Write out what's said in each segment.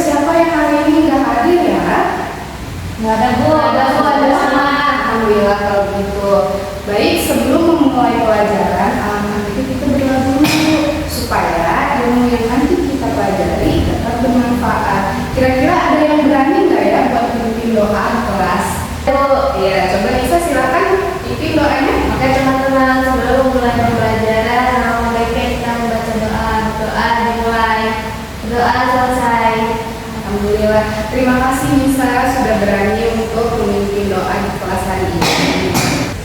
siapa yang hari ini nggak hadir ya? Nggak ada Bu, ada sama. Alhamdulillah kalau begitu. Baik, sebelum memulai pelajaran, alangkah baiknya kita berdoa dulu supaya ilmu yang nanti kita pelajari dapat bermanfaat. Kira-kira ada yang berani nggak ya buat memimpin doa di kelas? Ya, coba Nisa silakan pimpin doanya. Oke teman-teman, sebelum mulai pembelajaran, alangkah baiknya kita membaca doa. Doa dimulai, doa selesai. Alhamdulillah. Terima kasih Nisa sudah berani untuk memimpin doa di kelas hari ini.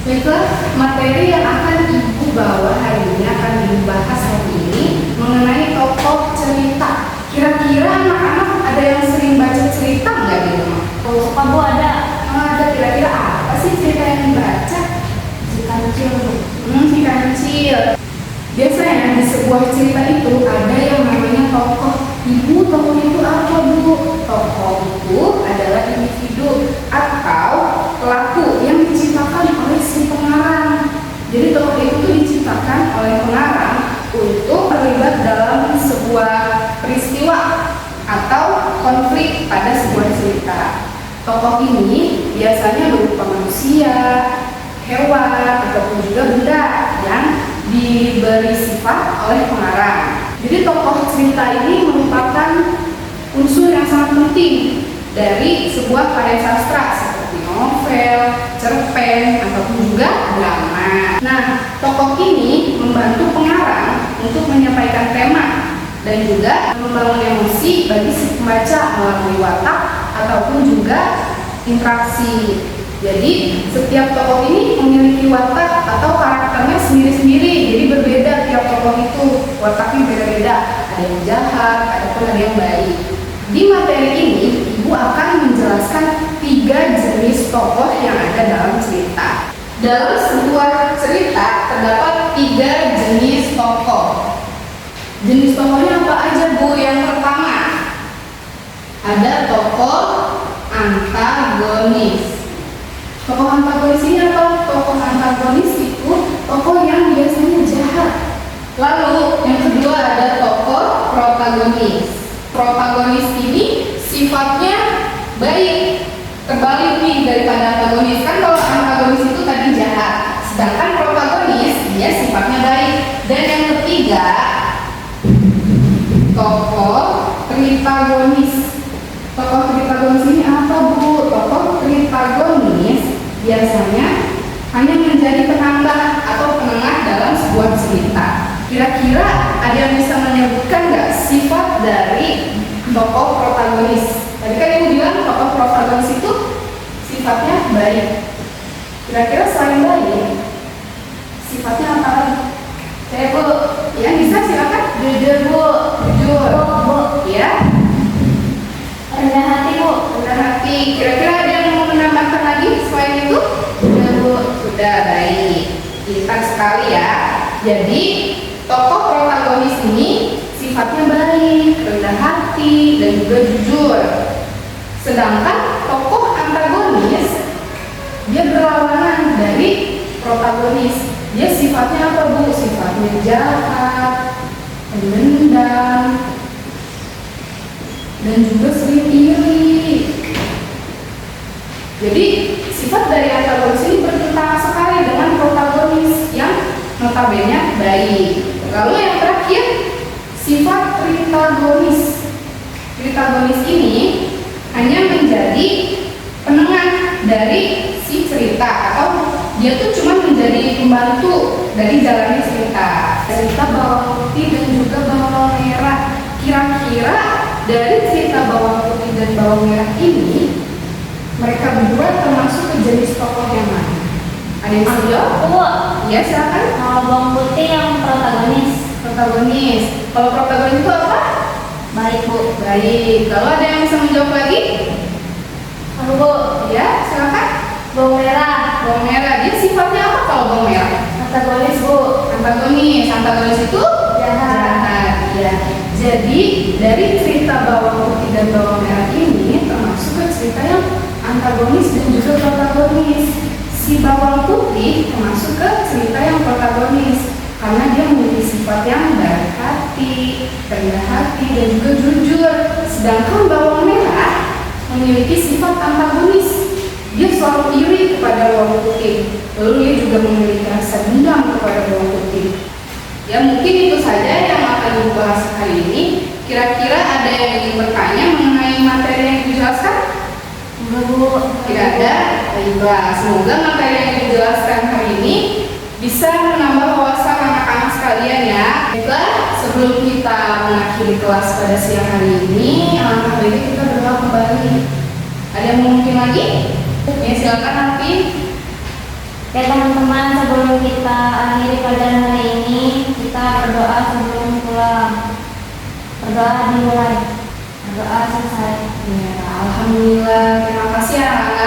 Baiklah, materi yang akan Ibu bawa hari ini akan dibahas hari ini mengenai tokoh cerita. Kira-kira anak-anak ada yang sering baca cerita nggak di rumah? Kalau suka Bu ada. Ada, kira-kira apa sih cerita yang dibaca? Si kancil Bu. Si kancil. Biasanya di sebuah cerita itu ada yang namanya tokoh. Ibu, tokoh itu apa Bu? Tokoh itu adalah individu atau pelaku yang diciptakan oleh si pengarang. Jadi tokoh itu tuh diciptakan oleh pengarang untuk terlibat dalam sebuah peristiwa atau konflik pada sebuah cerita. Tokoh ini biasanya berupa manusia, hewan, ataupun juga benda yang diberi sifat oleh pengarang. Jadi tokoh cerita ini merupakan unsur yang sangat penting dari sebuah karya sastra seperti novel, cerpen, ataupun juga drama. Nah, tokoh ini membantu pengarang untuk menyampaikan tema dan juga membangun emosi bagi si pembaca melalui watak ataupun juga interaksi. Jadi setiap tokoh ini memiliki watak atau karakternya sendiri-sendiri. Jadi berbeda tiap tokoh itu, wataknya beda-beda. Ada yang jahat, ataupun ada yang baik. Di materi ini, Ibu akan menjelaskan 3 jenis tokoh yang ada dalam cerita. Dalam sebuah cerita terdapat 3 jenis tokoh. Jenis tokohnya apa aja Bu? Yang pertama, ada tokoh antagonis. Tokoh antagonis ini apa? Tokoh antagonis itu tokoh yang biasanya jahat. Lalu yang kedua ada tokoh protagonis. Protagonis ini sifatnya baik, terbalik nih daripada antagonis. Kan kalau antagonis itu tadi jahat, sedangkan protagonis dia sifatnya baik. Dan yang ketiga, tokoh tritagonis. Tokoh tritagonis ini apa Bu? Tokoh tritagonis biasanya hanya menjadi penambah atau penengah dalam sebuah cerita. Kira-kira ada yang bisa menyebutkan nggak sifat dari tokoh protagonis? Tadi kan Ibu bilang tokoh protagonis itu sifatnya baik. Kira-kira selain baik, sifatnya apa lagi? Saya Bu, ya bisa silakan. Jujur Bu. Jujur. Bu. Ya. Rendah hati Bu. Rendah hati. Kira-kira ada yang mau menambahkan lagi selain itu? Sudah Bu. Sudah, baik. Pintar sekali ya. Jadi tokoh protagonis ini sifatnya baik, rendah hati, dan juga jujur. Sedangkan tokoh antagonis dia berlawanan dari protagonis. Dia sifatnya apa Bu? Sifatnya jahat, pendendam, dan juga sering iri. Jadi sifat dari antagonis ini bertentangan sekali dengan protagonis yang notabene baik. Lalu yang terakhir, sifat tritagonis. Tritagonis ini hanya menjadi penengah dari si cerita atau dia tuh cuma menjadi pembantu dari jalannya cerita. Cerita bawang putih dan juga bawang merah. Kira-kira dari cerita bawang putih dan bawang merah ini mereka berdua termasuk ke jenis tokoh yang mana? Ada yang bisa jawab? Bu. Ya silakan. Kalau bawang putih yang protagonis. Protagonis. Kalau protagonis itu apa? Baik Bu. Baik. Kalau ada yang bisa menjawab lagi? Halo Bu. Ya silakan. Bawang merah. Bawang merah. Dia sifatnya apa kalau bawang merah? Antagonis Bu. Antagonis. Antagonis itu Jahat. Ya. Jadi dari cerita bawang putih dan bawang merah ini termasuk ke cerita yang antagonis dan juga protagonis. Si bawang putih termasuk ke cerita yang protagonis karena dia memiliki sifat yang baik hati, rendah hati, dan juga jujur. Sedangkan bawang memiliki sifat antagonis. Dia selalu iri kepada bawang putih, lalu dia juga memiliki rasa dendam kepada bawang putih. Ya mungkin itu saja yang akan Ibu bahas hari ini. Kira-kira ada yang ingin bertanya mengenai materi yang dijelaskan? Enggak, Bu. Tidak ada? Baiklah, semoga materi yang dijelaskan hari ini bisa menambah wawasan anak-anak sekalian ya. Baiklah, sebelum kita mengakhiri kelas pada siang hari ini, alangkah baiknya kita berdoa kembali. Ada yang mau mungkin lagi? Ya silakan nanti. Ya teman-teman, sebelum kita akhiri pelajaran hari ini, kita berdoa sebelum pulang. Berdoa dimulai. Berdoa selesai. Ya, alhamdulillah, terima kasih anak-anak